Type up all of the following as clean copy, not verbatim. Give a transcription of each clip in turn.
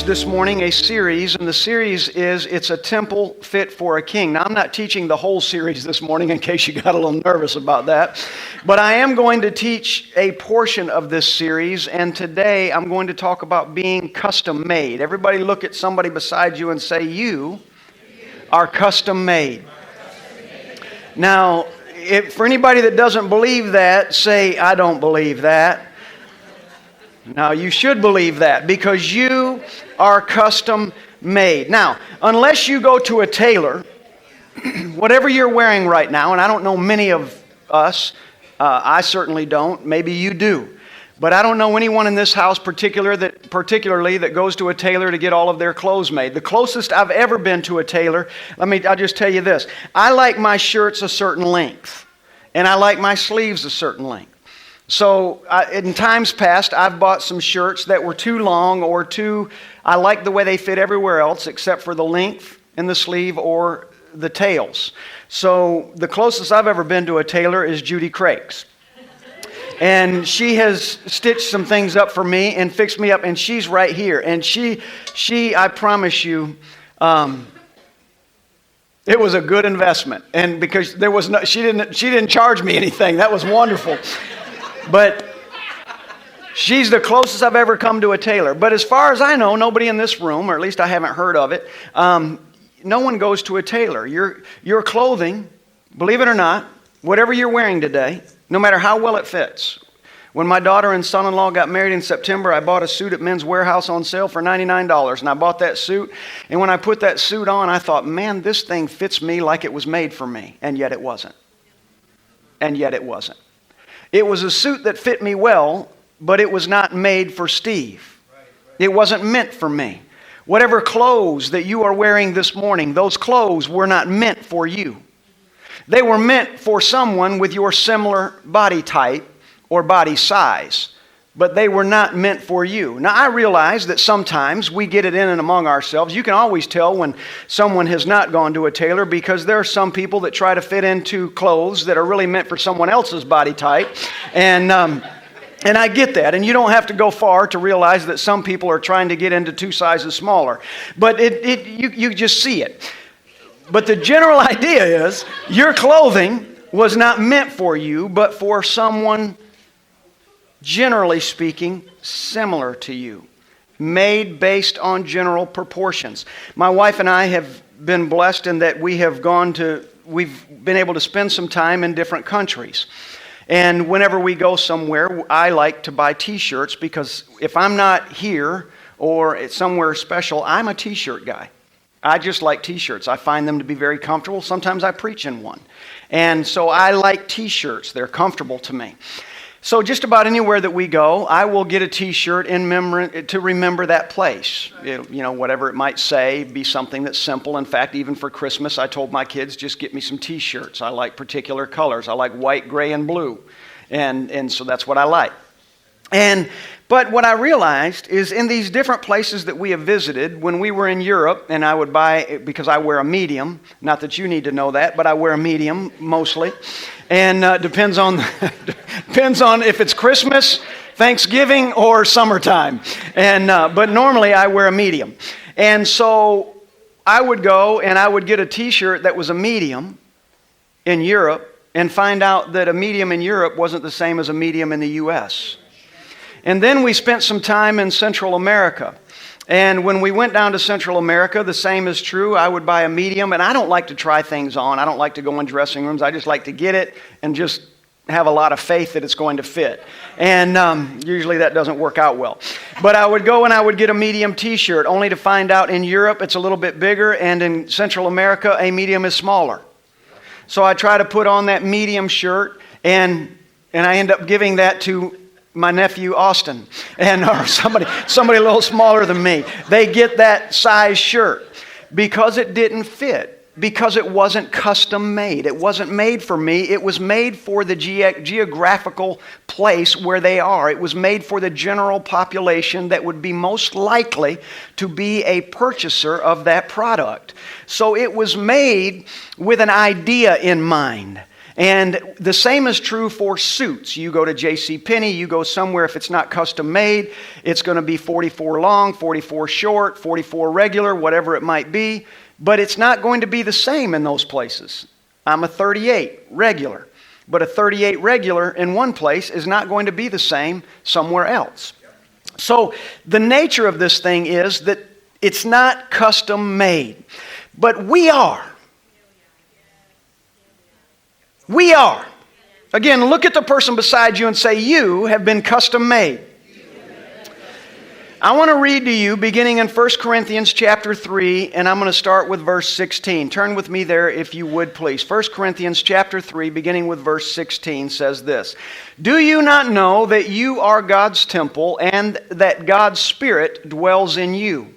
this morning a series, and the series is It's a Temple Fit for a King. Now, I'm not teaching the whole series this morning in case you got a little nervous about that, but I am going to teach a portion of this series, and today I'm going to talk about being custom made. Everybody look at somebody beside you and say, you are custom made. Now, for anybody that doesn't believe that, say, I don't believe that. Now, you should believe that because you are custom made. Now, unless you go to a tailor, whatever you're wearing right now, and I don't know many of us, I certainly don't, maybe you do, but I don't know anyone in this house particularly that goes to a tailor to get all of their clothes made. The closest I've ever been to a tailor, I'll just tell you this. I like my shirts a certain length, and I like my sleeves a certain length. So in times past, I've bought some shirts that were too long or I like the way they fit everywhere else except for the length in the sleeve or the tails. So the closest I've ever been to a tailor is Judy Craig's. And she has stitched some things up for me and fixed me up, and she's right here. And she, I promise you, it was a good investment. And because she didn't charge me anything. That was wonderful. But she's the closest I've ever come to a tailor. But as far as I know, nobody in this room, or at least I haven't heard of it, no one goes to a tailor. Your clothing, believe it or not, whatever you're wearing today, no matter how well it fits. When my daughter and son-in-law got married in September, I bought a suit at Men's Warehouse on sale for $99. And I bought that suit. And when I put that suit on, I thought, man, this thing fits me like it was made for me. And yet it wasn't. And yet it wasn't. It was a suit that fit me well, but it was not made for Steve. It wasn't meant for me. Whatever clothes that you are wearing this morning, those clothes were not meant for you. They were meant for someone with your similar body type or body size, but they were not meant for you. Now, I realize that sometimes we get it in and among ourselves. You can always tell when someone has not gone to a tailor because there are some people that try to fit into clothes that are really meant for someone else's body type. And I get that. And you don't have to go far to realize that some people are trying to get into 2 sizes smaller. But you just see it. But the general idea is your clothing was not meant for you, but for someone, generally speaking, similar to you, made based on general proportions. My wife and I have been blessed in that we've been able to spend some time in different countries. And whenever we go somewhere, I like to buy t-shirts because if I'm not here or it's somewhere special, I'm a t-shirt guy. I just like t-shirts. I find them to be very comfortable. Sometimes I preach in one. And so I like t-shirts. They're comfortable to me. So just about anywhere that we go, I will get a t-shirt to remember that place. Whatever it might say, be something that's simple. In fact, even for Christmas, I told my kids, just get me some t-shirts. I like particular colors. I like white, gray, and blue. And so that's what I like. But what I realized is in these different places that we have visited, when we were in Europe, and I would buy, because I wear a medium, not that you need to know that, but I wear a medium mostly, and depends on if it's Christmas, Thanksgiving, or summertime. But normally I wear a medium. And so I would go and I would get a t-shirt that was a medium in Europe and find out that a medium in Europe wasn't the same as a medium in the U.S. And then we spent some time in Central America. And when we went down to Central America, the same is true. I would buy a medium, and I don't like to try things on. I don't like to go in dressing rooms. I just like to get it and just have a lot of faith that it's going to fit. And usually that doesn't work out well. But I would go and I would get a medium t-shirt, only to find out in Europe it's a little bit bigger, and in Central America a medium is smaller. So I try to put on that medium shirt, and I end up giving that to my nephew Austin, or somebody a little smaller than me. They get that size shirt because it didn't fit, because it wasn't custom made. It wasn't made for me. It was made for the geographical place where they are. It was made for the general population that would be most likely to be a purchaser of that product. So it was made with an idea in mind. And the same is true for suits. You go to J.C. Penney, you go somewhere, if it's not custom made, it's going to be 44 long, 44 short, 44 regular, whatever it might be. But it's not going to be the same in those places. I'm a 38 regular. But a 38 regular in one place is not going to be the same somewhere else. So the nature of this thing is that it's not custom made. But we are. We are. Again, look at the person beside you and say, you have been custom made. I want to read to you beginning in 1 Corinthians chapter 3, and I'm going to start with verse 16. Turn with me there if you would, please. 1 Corinthians chapter 3, beginning with verse 16, says this. Do you not know that you are God's temple and that God's Spirit dwells in you?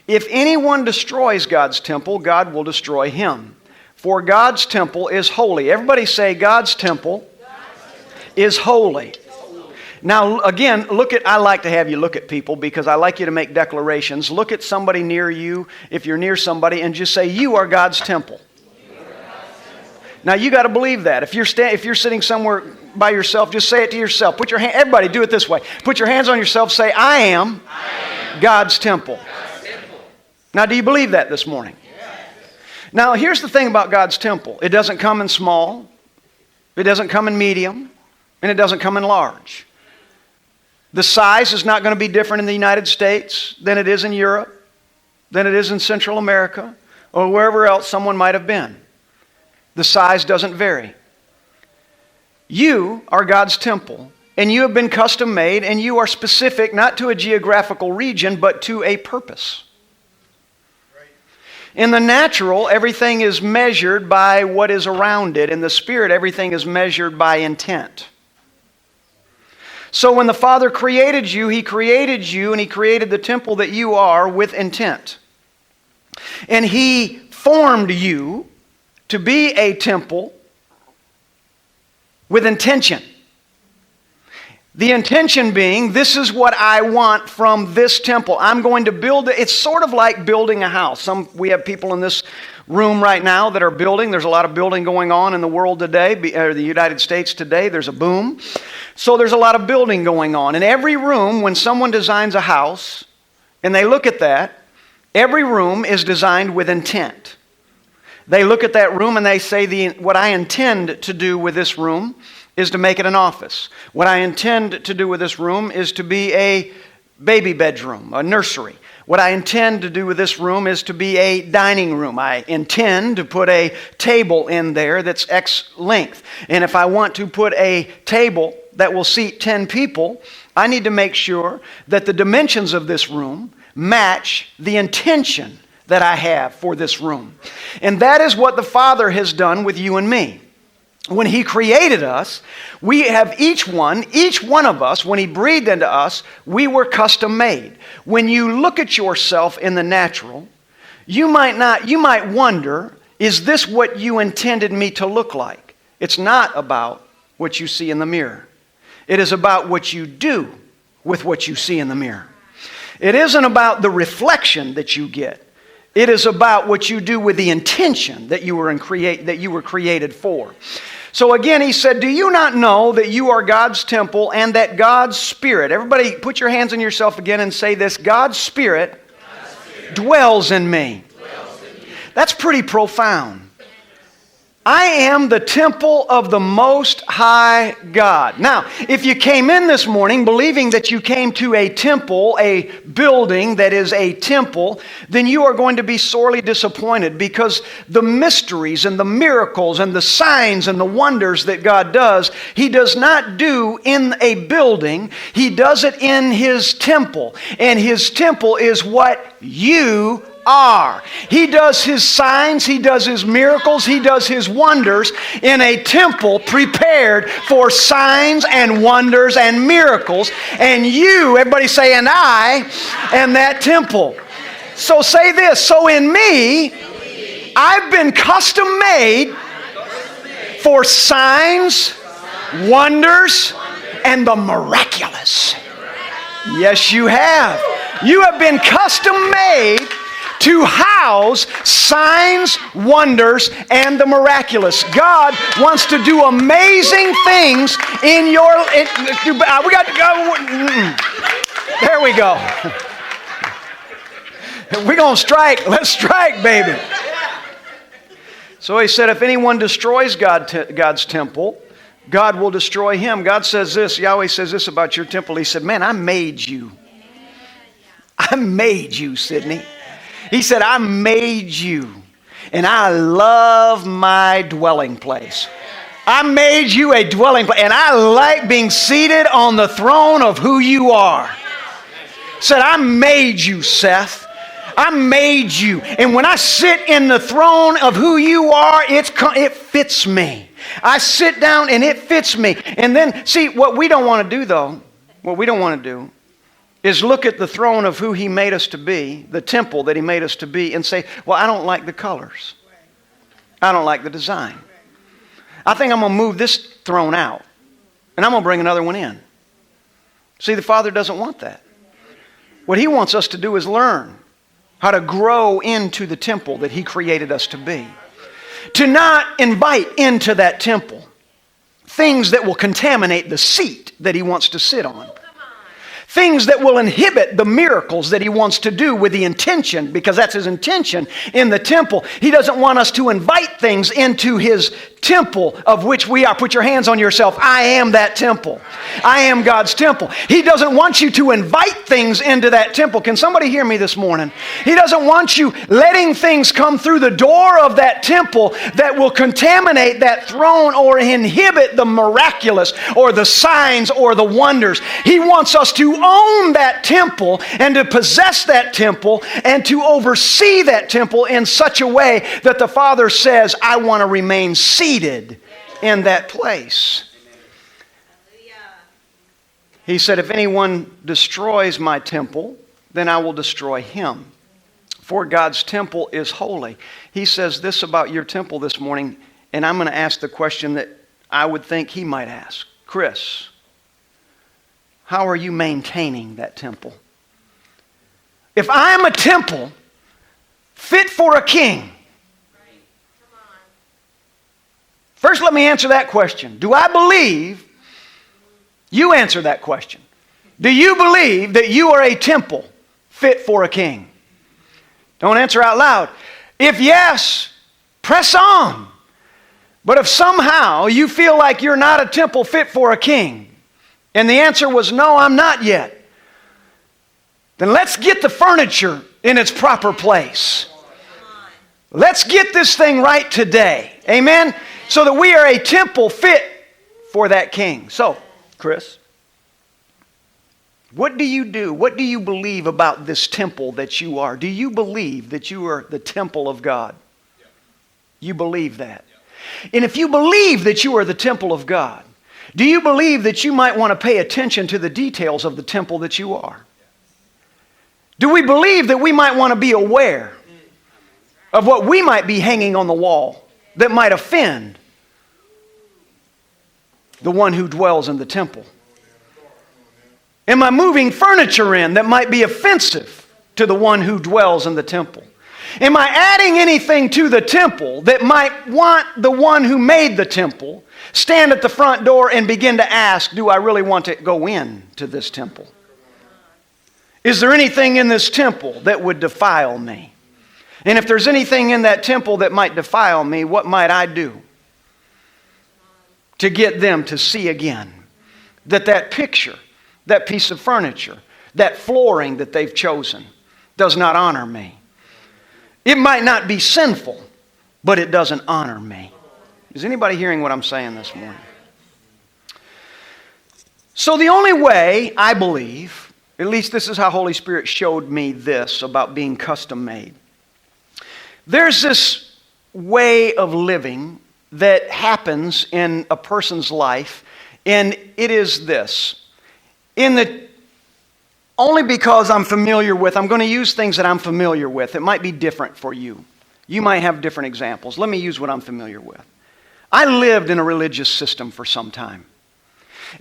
If anyone destroys God's temple, God will destroy him. For God's temple is holy. Everybody say, God's temple is holy. Now, again, I like to have you look at people because I like you to make declarations. Look at somebody near you, if you're near somebody, and just say, you are God's temple. Now, you got to believe that. If you're sitting somewhere by yourself, just say it to yourself. Put your hand. Everybody, do it this way. Put your hands on yourself. Say, I am God's temple. Now, do you believe that this morning? Now, here's the thing about God's temple. It doesn't come in small, it doesn't come in medium, and it doesn't come in large. The size is not going to be different in the United States than it is in Europe, than it is in Central America, or wherever else someone might have been. The size doesn't vary. You are God's temple, and you have been custom made, and you are specific not to a geographical region, but to a purpose. In the natural, everything is measured by what is around it. In the spirit, everything is measured by intent. So when the Father created you, He created you and He created the temple that you are with intent. And He formed you to be a temple with intention. The intention being, this is what I want from this temple. I'm going to build it. It's sort of like building a house. We have people in this room right now that are building. There's a lot of building going on in the world today, or the United States today. There's a boom. So there's a lot of building going on. In every room, when someone designs a house, and they look at that, every room is designed with intent. They look at that room and they say, what I intend to do with this room is to make it an office. What I intend to do with this room is to be a baby bedroom, a nursery. What I intend to do with this room is to be a dining room. I intend to put a table in there that's X length. And if I want to put a table that will seat 10 people, I need to make sure that the dimensions of this room match the intention that I have for this room. And that is what the Father has done with you and me. When He created us, we have each one of us, when He breathed into us, we were custom made. When you look at yourself in the natural, you might wonder, is this what you intended me to look like? It's not about what you see in the mirror. It is about what you do with what you see in the mirror. It isn't about the reflection that you get. It is about what you do with the intention that you were created for. So again, he said, do you not know that you are God's temple and that God's Spirit, everybody put your hands on yourself again and say this, God's Spirit dwells in me. That's pretty profound. I am the temple of the Most High God. Now, if you came in this morning believing that you came to a temple, a building that is a temple, then you are going to be sorely disappointed because the mysteries and the miracles and the signs and the wonders that God does, He does not do in a building. He does it in His temple. And His temple is what you are. He does His signs, He does His miracles, He does His wonders in a temple prepared for signs and wonders and miracles. And you, everybody say, and I am that temple. So say this, so in me, I've been custom made for signs, wonders, and the miraculous. Yes, you have. You have been custom made to house signs, wonders, and the miraculous. God wants to do amazing things in your... we got to go. There we go. We're going to strike. Let's strike, baby. So he said, if anyone destroys God's temple, God will destroy him. God says this, Yahweh says this about your temple. He said, man, I made you. I made you, Sydney. He said, I made you. And I love my dwelling place. I made you a dwelling place. And I like being seated on the throne of who you are. Said, I made you, Seth. I made you. And when I sit in the throne of who you are, it fits me. I sit down and it fits me. And then, see, what we don't want to do, though, what we don't want to do is look at the throne of who He made us to be, the temple that He made us to be, and say, well, I don't like the colors. I don't like the design. I think I'm going to move this throne out, and I'm going to bring another one in. See, the Father doesn't want that. What He wants us to do is learn how to grow into the temple that He created us to be. To not invite into that temple things that will contaminate the seat that He wants to sit on. Things that will inhibit the miracles that He wants to do with the intention, because that's His intention in the temple. He doesn't want us to invite things into His temple of which we are. Put your hands on yourself. I am that temple. I am God's temple. He doesn't want you to invite things into that temple. Can somebody hear me this morning? He doesn't want you letting things come through the door of that temple that will contaminate that throne or inhibit the miraculous or the signs or the wonders. He wants us to own that temple and to possess that temple and to oversee that temple in such a way that the Father says, I want to remain seated in that place. He said, if anyone destroys my temple, then I will destroy him. For God's temple is holy. He says this about your temple this morning, and I'm going to ask the question that I would think he might ask. Chris, how are you maintaining that temple? If I'm a temple fit for a king, first let me answer that question. Do I believe, you answer that question. Do you believe that you are a temple fit for a king? Don't answer out loud. If yes, press on. But if somehow you feel like you're not a temple fit for a king, and the answer was no, I'm not yet, then let's get the furniture in its proper place. Let's get this thing right today. Amen? So that we are a temple fit for that king. So, Chris, what do you do? What do you believe about this temple that you are? Do you believe that you are the temple of God? You believe that? And if you believe that you are the temple of God, do you believe that you might want to pay attention to the details of the temple that you are? Do we believe that we might want to be aware of what we might be hanging on the wall that might offend the one who dwells in the temple? Am I moving furniture in that might be offensive to the one who dwells in the temple? Am I adding anything to the temple that might want the one who made the temple stand at the front door and begin to ask, do I really want to go in to this temple? Is there anything in this temple that would defile me? And if there's anything in that temple that might defile me, what might I do to get them to see again that that picture, that piece of furniture, that flooring that they've chosen does not honor me? It might not be sinful, but it doesn't honor me. Is anybody hearing what I'm saying this morning? So the only way, I believe, at least this is how Holy Spirit showed me this about being custom made. There's this way of living that happens in a person's life, and it is this. Only because I'm going to use things that I'm familiar with. It might be different for you. You might have different examples. Let me use what I'm familiar with. I lived in a religious system for some time.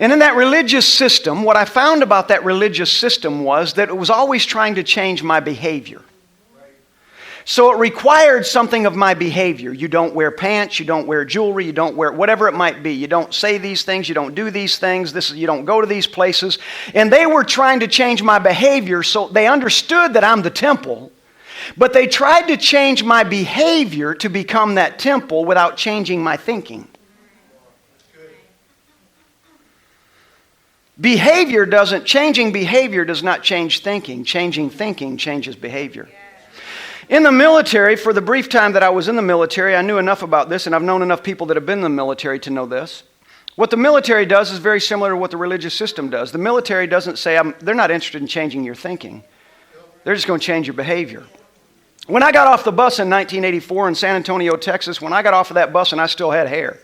And in that religious system, what I found about that religious system was that it was always trying to change my behavior. So it required something of my behavior. You don't wear pants, you don't wear jewelry, you don't wear whatever it might be. You don't say these things, you don't do these things, you don't go to these places. And they were trying to change my behavior, so they understood that I'm the temple, but they tried to change my behavior to become that temple without changing my thinking. Changing behavior does not change thinking. Changing thinking changes behavior. In the military, for the brief time that I was in the military, I knew enough about this, and I've known enough people that have been in the military to know this. What the military does is very similar to what the religious system does. The military doesn't say, they're not interested in changing your thinking. They're just going to change your behavior. When I got off the bus in 1984 in San Antonio, Texas, when I got off of that bus and I still had hair,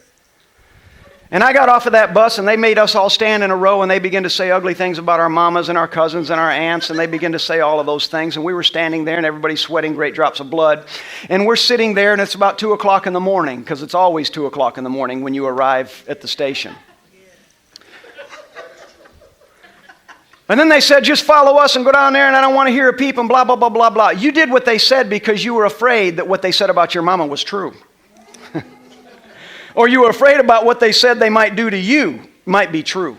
and I got off of that bus and they made us all stand in a row and they began to say ugly things about our mamas and our cousins and our aunts, and they began to say all of those things, and we were standing there and everybody's sweating great drops of blood, and we're sitting there and it's about 2 o'clock in the morning, because it's always 2 o'clock in the morning when you arrive at the station. And then they said, just follow us and go down there, and I don't want to hear a peep, and blah, blah, blah, blah, blah. You did what they said because you were afraid that what they said about your mama was true. Or you were afraid about what they said they might do to you might be true.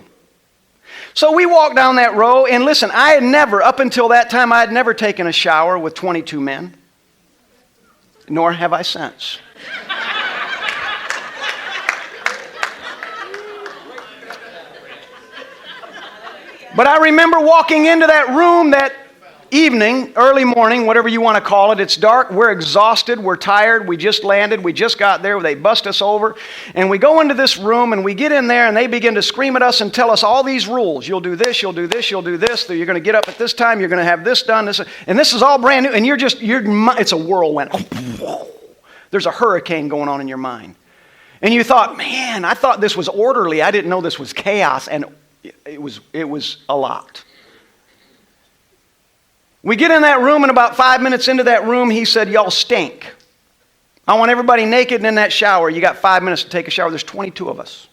So we walked down that row, and listen, up until that time, I had never taken a shower with 22 men. Nor have I since. But I remember walking into that room that evening, early morning, whatever you want to call it. It's dark, we're exhausted, we're tired, we just landed, we just got there, they bust us over, and we go into this room and we get in there and they begin to scream at us and tell us all these rules. You'll do this, you'll do this, you'll do this, you're going to get up at this time, you're going to have this done, and this is all brand new, and it's a whirlwind. There's a hurricane going on in your mind. And you thought, man, I thought this was orderly, I didn't know this was chaos, and it was a lot. We get in that room, and about 5 minutes into that room, he said, y'all stink. I want everybody naked and in that shower. You got 5 minutes to take a shower. There's 22 of us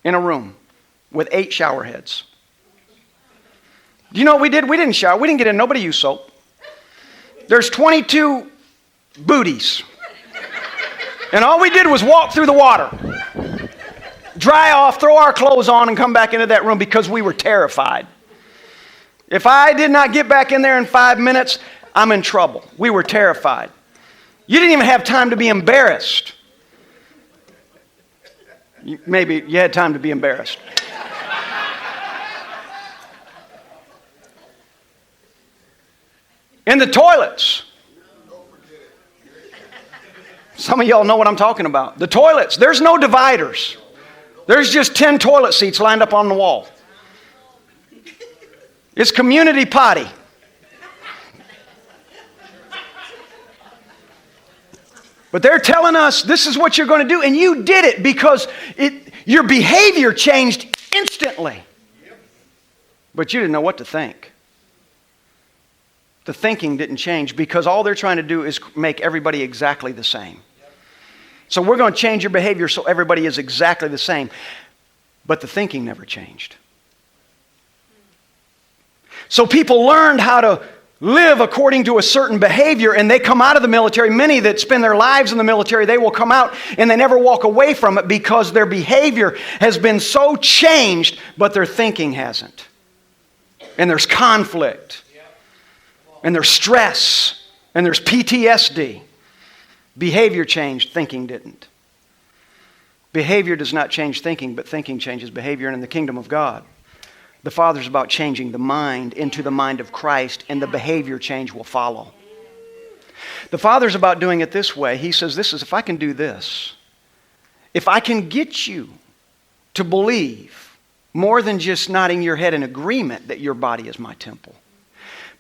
in a room with 8 shower heads. Do you know what we did? We didn't shower. We didn't get in. Nobody used soap. There's 22 booties. And all we did was walk through the water, dry off, throw our clothes on, and come back into that room because we were terrified. If I did not get back in there in 5 minutes, I'm in trouble. We were terrified. You didn't even have time to be embarrassed. Maybe you had time to be embarrassed. In the toilets. Some of y'all know what I'm talking about. The toilets, there's no dividers. There's just 10 toilet seats lined up on the wall. It's community potty. But they're telling us this is what you're going to do, and you did it because your behavior changed instantly. But you didn't know what to think. The thinking didn't change because all they're trying to do is make everybody exactly the same. So we're going to change your behavior so everybody is exactly the same. But the thinking never changed. So people learned how to live according to a certain behavior, and they come out of the military. Many that spend their lives in the military, they will come out and they never walk away from it because their behavior has been so changed, but their thinking hasn't. And there's conflict, and there's stress, and there's PTSD. Behavior changed, thinking didn't. Behavior does not change thinking, but thinking changes behavior. And in the kingdom of God, the Father's about changing the mind into the mind of Christ, and the behavior change will follow. The Father's about doing it this way. He says, if I can do this, if I can get you to believe more than just nodding your head in agreement that your body is my temple,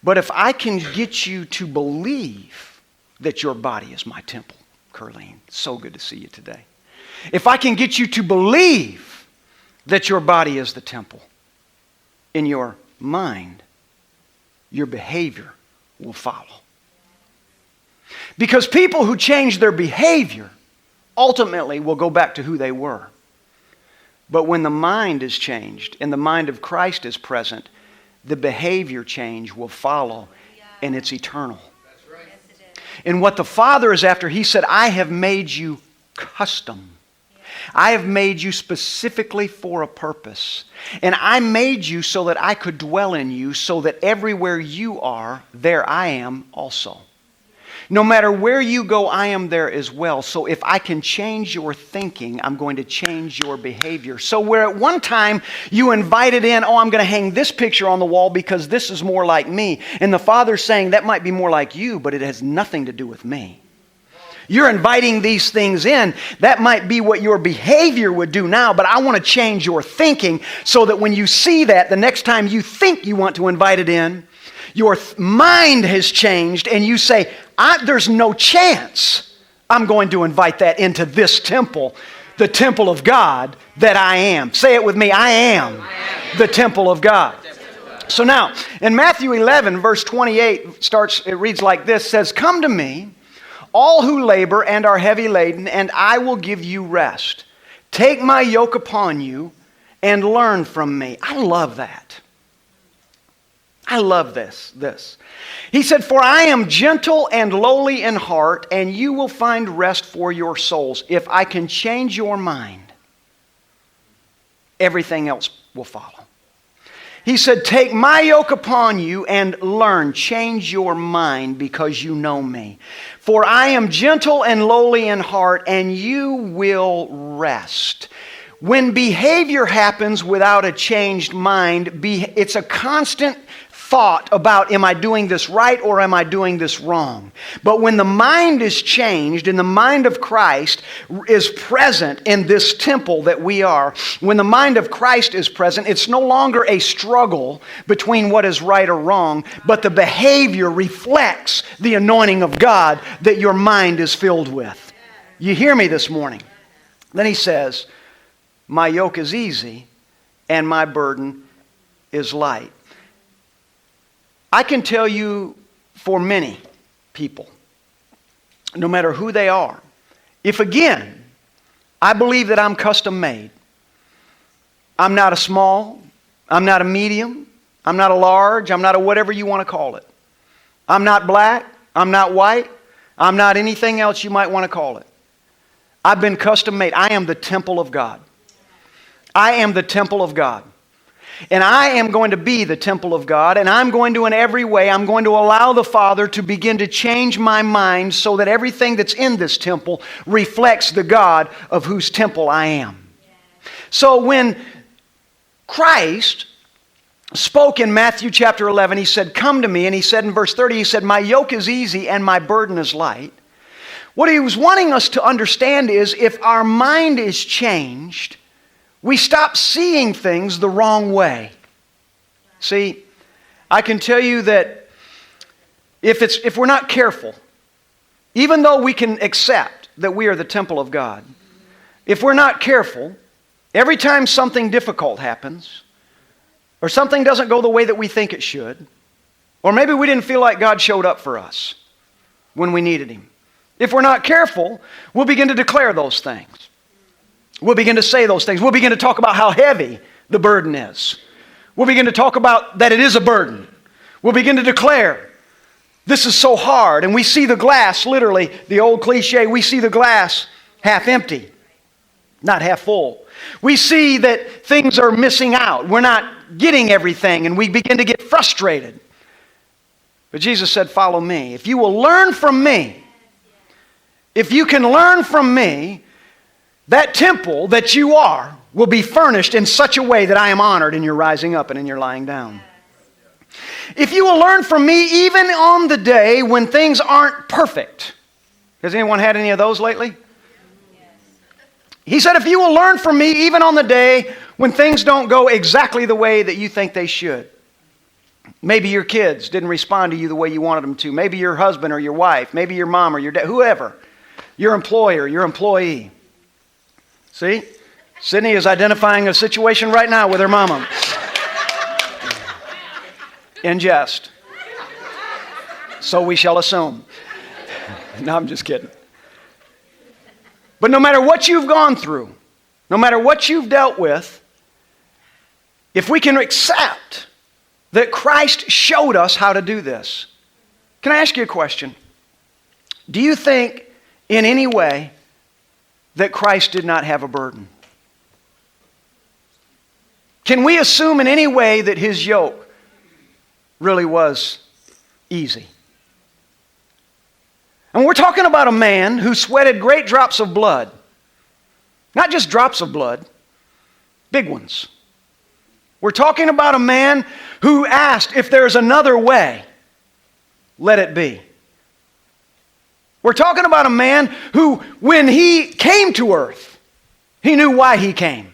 but if I can get you to believe that your body is my temple, Curleen, so good to see you today. If I can get you to believe that your body is the temple, in your mind, your behavior will follow. Because people who change their behavior ultimately will go back to who they were. But when the mind is changed and the mind of Christ is present, the behavior change will follow, and it's eternal. And what the Father is after, He said, I have made you custom. I have made you specifically for a purpose. And I made you so that I could dwell in you, so that everywhere you are, there I am also. No matter where you go, I am there as well. So if I can change your thinking, I'm going to change your behavior. So where at one time you invited in, I'm going to hang this picture on the wall because this is more like me. And the Father's saying, that might be more like you, but it has nothing to do with me. You're inviting these things in. That might be what your behavior would do now, but I want to change your thinking so that when you see that, the next time you think you want to invite it in, your mind has changed and you say, there's no chance I'm going to invite that into this temple, the temple of God that I am. Say it with me, I am the temple of God. So now, in Matthew 11, verse 28, it reads like this, says, come to me, all who labor and are heavy laden, and I will give you rest. Take my yoke upon you and learn from me. I love that. I love this. He said, for I am gentle and lowly in heart, and you will find rest for your souls. If I can change your mind, everything else will follow. He said, take my yoke upon you and learn. Change your mind because you know me. For I am gentle and lowly in heart, and you will rest. When behavior happens without a changed mind, it's a constant thought about, am I doing this right or am I doing this wrong? But when the mind is changed and the mind of Christ is present in this temple that we are, when the mind of Christ is present, it's no longer a struggle between what is right or wrong, but the behavior reflects the anointing of God that your mind is filled with. You hear me this morning? Then he says, my yoke is easy and my burden is light. I can tell you for many people, no matter who they are, if again, I believe that I'm custom made. I'm not a small, I'm not a medium, I'm not a large, I'm not a whatever you want to call it. I'm not black, I'm not white, I'm not anything else you might want to call it. I've been custom made. I am the temple of God. I am the temple of God. And I am going to be the temple of God, and I'm going to, in every way, I'm going to allow the Father to begin to change my mind so that everything that's in this temple reflects the God of whose temple I am. So when Christ spoke in Matthew chapter 11, He said, come to me, and He said in verse 30, He said, my yoke is easy and my burden is light. What He was wanting us to understand is if our mind is changed, we stop seeing things the wrong way. See, I can tell you that if we're not careful, even though we can accept that we are the temple of God, if we're not careful, every time something difficult happens, or something doesn't go the way that we think it should, or maybe we didn't feel like God showed up for us when we needed Him, if we're not careful, we'll begin to declare those things. We'll begin to say those things. We'll begin to talk about how heavy the burden is. We'll begin to talk about that it is a burden. We'll begin to declare, this is so hard. And we see the glass, literally, the old cliche, we see the glass half empty, not half full. We see that things are missing out. We're not getting everything, and we begin to get frustrated. But Jesus said, follow me. If you will learn from me, if you can learn from me, that temple that you are will be furnished in such a way that I am honored in your rising up and in your lying down. If you will learn from me even on the day when things aren't perfect. Has anyone had any of those lately? He said, if you will learn from me even on the day when things don't go exactly the way that you think they should. Maybe your kids didn't respond to you the way you wanted them to. Maybe your husband or your wife. Maybe your mom or your dad. Whoever. Your employer, your employee. See? Sydney is identifying a situation right now with her mama. In jest. So we shall assume. No, I'm just kidding. But no matter what you've gone through, no matter what you've dealt with, if we can accept that Christ showed us how to do this. Can I ask you a question? Do you think in any way that Christ did not have a burden? Can we assume in any way that his yoke really was easy? And we're talking about a man who sweated great drops of blood. Not just drops of blood, big ones. We're talking about a man who asked, if there's another way, let it be. We're talking about a man who, when he came to earth, he knew why he came.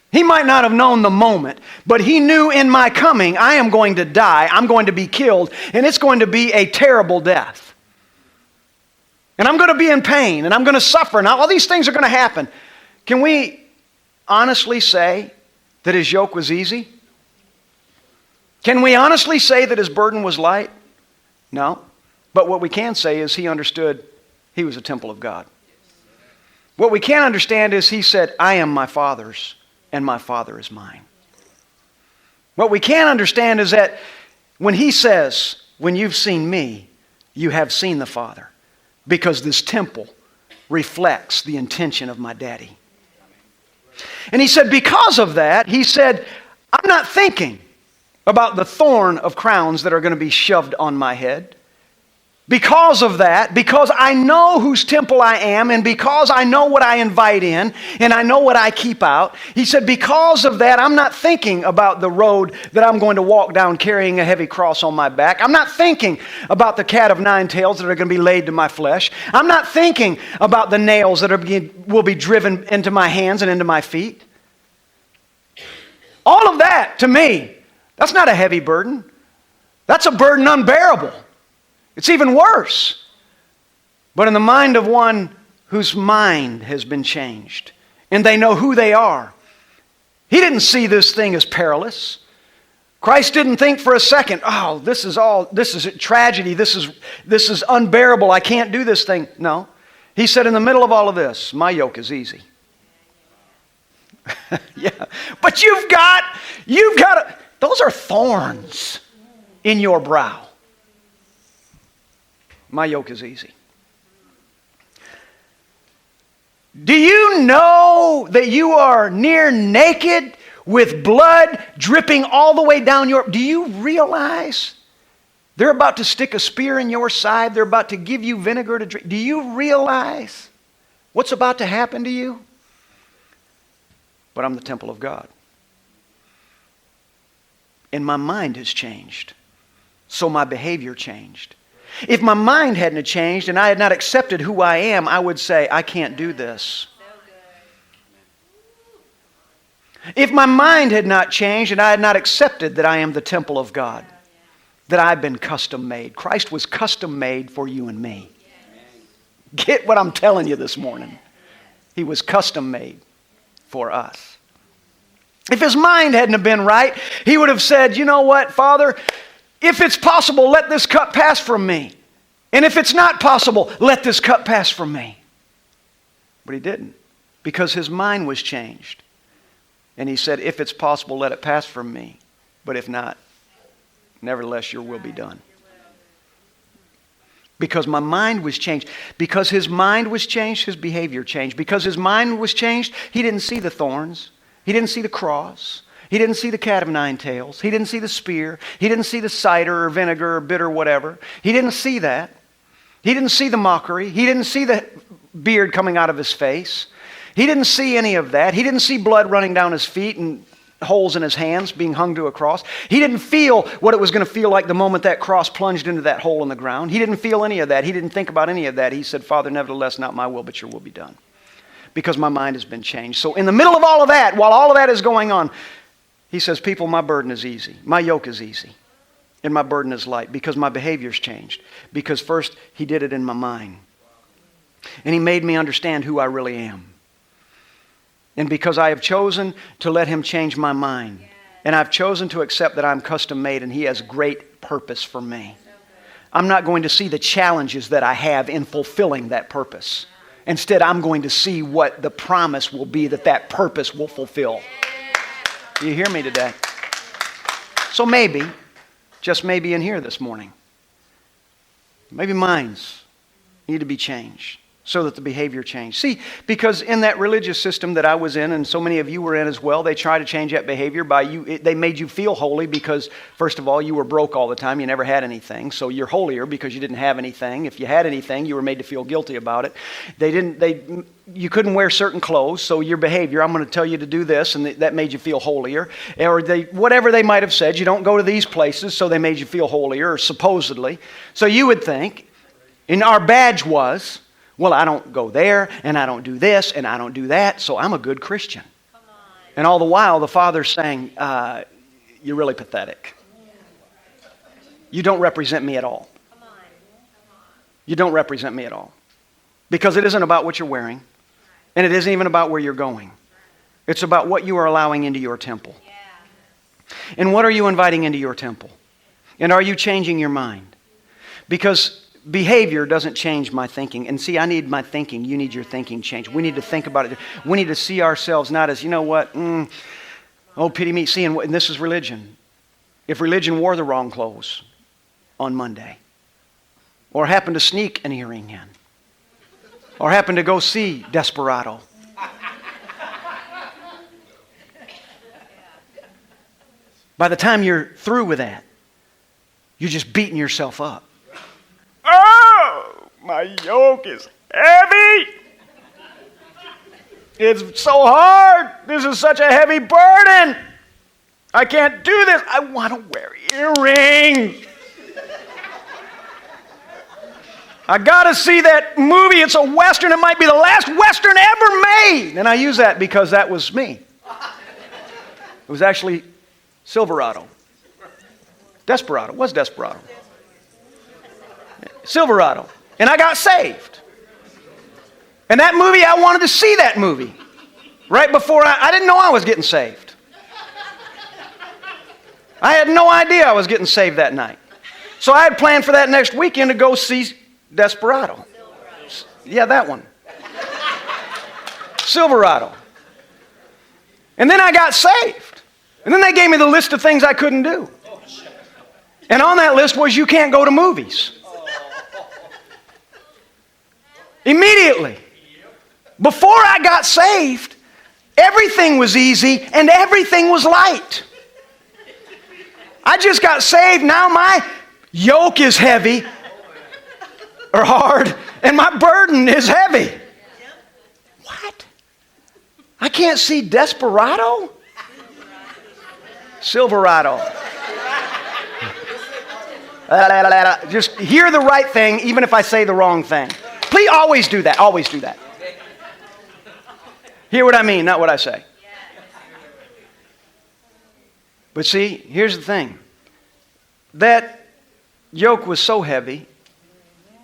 He might not have known the moment, but he knew in my coming, I am going to die, I'm going to be killed, and it's going to be a terrible death. And I'm going to be in pain, and I'm going to suffer, and all these things are going to happen. Can we honestly say that his yoke was easy? Can we honestly say that his burden was light? No. But what we can say is he understood he was a temple of God. What we can understand is he said, I am my Father's, and my Father is mine. What we can understand is that when he says, when you've seen me, you have seen the Father, because this temple reflects the intention of my daddy. And he said, because of that, he said, I'm not thinking about the thorn of crowns that are going to be shoved on my head. Because of that, because I know whose temple I am, and because I know what I invite in, and I know what I keep out, he said, because of that, I'm not thinking about the road that I'm going to walk down carrying a heavy cross on my back. I'm not thinking about the cat of nine tails that are going to be laid to my flesh. I'm not thinking about the nails that will be driven into my hands and into my feet. All of that, to me, that's not a heavy burden. That's a burden unbearable. It's even worse. But in the mind of one whose mind has been changed, and they know who they are, he didn't see this thing as perilous. Christ didn't think for a second, oh, this is a tragedy, this is unbearable, I can't do this thing. No. He said, in the middle of all of this, my yoke is easy. Yeah. But you've got, those are thorns in your brow. My yoke is easy. Do you know that you are near naked with blood dripping all the way down your... Do you realize they're about to stick a spear in your side? They're about to give you vinegar to drink. Do you realize what's about to happen to you? But I'm the temple of God. And my mind has changed. So my behavior changed. If my mind hadn't changed and I had not accepted who I am, I would say, I can't do this. If my mind had not changed and I had not accepted that I am the temple of God, that I've been custom made. Christ was custom made for you and me. Get what I'm telling you this morning. He was custom made for us. If his mind hadn't have been right, he would have said, you know what, Father, if it's possible, let this cup pass from me. And if it's not possible, let this cup pass from me. But he didn't, because his mind was changed. And he said, if it's possible, let it pass from me. But if not, nevertheless, your will be done. Because my mind was changed. Because his mind was changed, his behavior changed. Because his mind was changed, he didn't see the thorns. He didn't see the cross. He didn't see the cat of nine tails. He didn't see the spear. He didn't see the cider or vinegar or bitter whatever. He didn't see that. He didn't see the mockery. He didn't see the beard coming out of his face. He didn't see any of that. He didn't see blood running down his feet and holes in his hands being hung to a cross. He didn't feel what it was going to feel like the moment that cross plunged into that hole in the ground. He didn't feel any of that. He didn't think about any of that. He said, Father, nevertheless, not my will, but your will be done. Because my mind has been changed. So in the middle of all of that, while all of that is going on, he says, people, my burden is easy. My yoke is easy. And my burden is light. Because my behavior's changed. Because first, he did it in my mind. And he made me understand who I really am. And because I have chosen to let him change my mind. And I've chosen to accept that I'm custom made and he has great purpose for me. I'm not going to see the challenges that I have in fulfilling that purpose. Instead, I'm going to see what the promise will be that that purpose will fulfill. Do you hear me today? So maybe, just maybe in here this morning, Maybe minds need to be changed so that the behavior changed. See, because in that religious system that I was in, and so many of you were in as well, they try to change that behavior by you. They made you feel holy because, first of all, you were broke all the time. You never had anything. So you're holier because you didn't have anything. If you had anything, you were made to feel guilty about it. You couldn't wear certain clothes, so your behavior, I'm going to tell you to do this, and that made you feel holier. Or whatever they might have said, you don't go to these places, so they made you feel holier, or supposedly. So you would think, and our badge was, well, I don't go there, and I don't do this, and I don't do that, so I'm a good Christian. And all the while, the Father's saying, you're really pathetic. You don't represent me at all. You don't represent me at all. Because it isn't about what you're wearing, and it isn't even about where you're going. It's about what you are allowing into your temple. And what are you inviting into your temple? And are you changing your mind? Because behavior doesn't change my thinking. And see, I need my thinking. You need your thinking changed. We need to think about it. We need to see ourselves not as, you know what, oh, pity me. See, and this is religion. If religion wore the wrong clothes on Monday, or happened to sneak an earring in, or happened to go see Desperado, by the time you're through with that, you're just beating yourself up. Oh, my yoke is heavy. It's so hard. This is such a heavy burden. I can't do this. I want to wear earrings. I got to see that movie. It's a Western. It might be the last Western ever made. And I use that because that was me. It was actually Silverado. Desperado. It was Desperado. Silverado. And I got saved. And that movie, I wanted to see that movie. Right before I didn't know I was getting saved. I had no idea I was getting saved that night. So I had planned for that next weekend to go see Desperado. Yeah, that one. Silverado. And then I got saved. And then they gave me the list of things I couldn't do. And on that list was you can't go to movies. Immediately. Before I got saved, everything was easy and everything was light. I just got saved. Now my yoke is heavy or hard and my burden is heavy. What? I can't see Desperado? Silverado. Just hear the right thing even if I say the wrong thing. Please always do that. Always do that. Hear what I mean, not what I say. But see, here's the thing. That yoke was so heavy,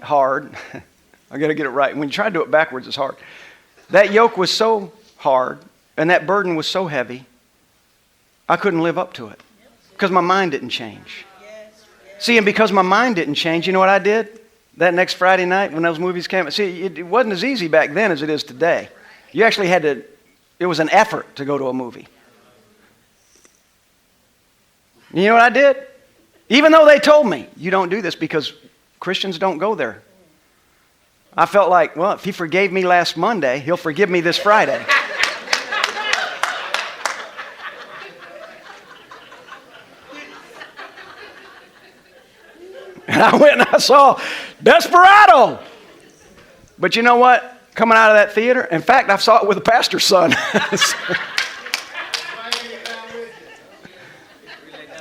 hard. I got to get it right. When you try to do it backwards, it's hard. That yoke was so hard, and that burden was so heavy, I couldn't live up to it because my mind didn't change. See, and because my mind didn't change, you know what I did? That next Friday night when those movies came, see, it wasn't as easy back then as it is today. You actually had to, it was an effort to go to a movie. You know what I did? Even though they told me, you don't do this because Christians don't go there. I felt like, well, if he forgave me last Monday, he'll forgive me this Friday. And I went and I saw Desperado. But you know what? Coming out of that theater, in fact, I saw it with a pastor's son.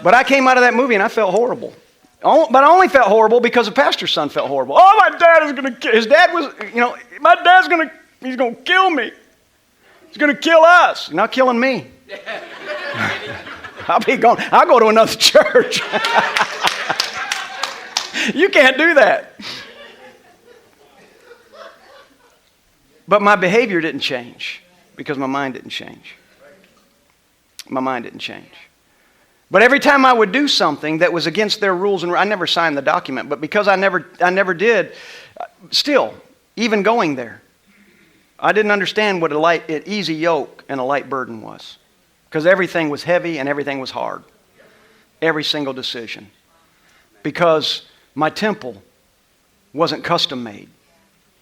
But I came out of that movie and I felt horrible. But I only felt horrible because the pastor's son felt horrible. Oh, my dad is going to kill. His dad was, my dad's going to, he's going to kill me. He's going to kill us. He's not killing me. I'll go to another church. You can't do that. But my behavior didn't change because my mind didn't change. My mind didn't change. But every time I would do something that was against their rules, and I never signed the document, but because I never did, still, even going there, I didn't understand what an easy yoke and a light burden was. Because everything was heavy and everything was hard. Every single decision. Because my temple wasn't custom made.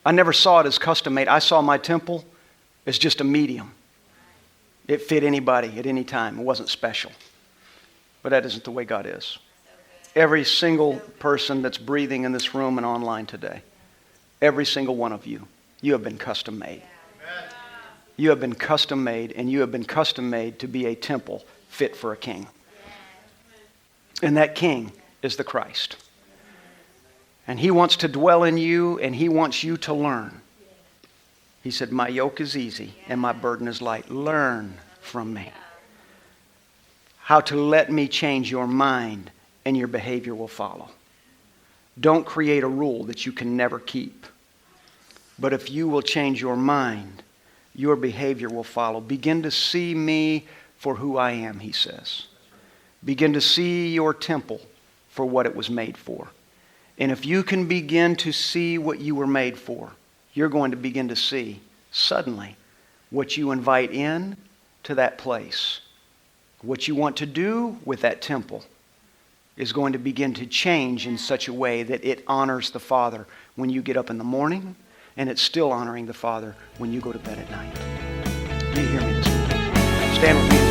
I never saw it as custom made. I saw my temple as just a medium. It fit anybody at any time. It wasn't special. But that isn't the way God is. Every single person that's breathing in this room and online today, every single one of you, you have been custom made. You have been custom made, and you have been custom made to be a temple fit for a king. And that king is the Christ. And he wants to dwell in you, and he wants you to learn. He said, my yoke is easy and my burden is light. Learn from me how to let me change your mind, and your behavior will follow. Don't create a rule that you can never keep. But if you will change your mind, your behavior will follow. Begin to see me for who I am, he says. Begin to see your temple for what it was made for. And if you can begin to see what you were made for, you're going to begin to see suddenly what you invite in to that place. What you want to do with that temple is going to begin to change in such a way that it honors the Father when you get up in the morning, and it's still honoring the Father when you go to bed at night. Do you hear me this morning? Stand with me.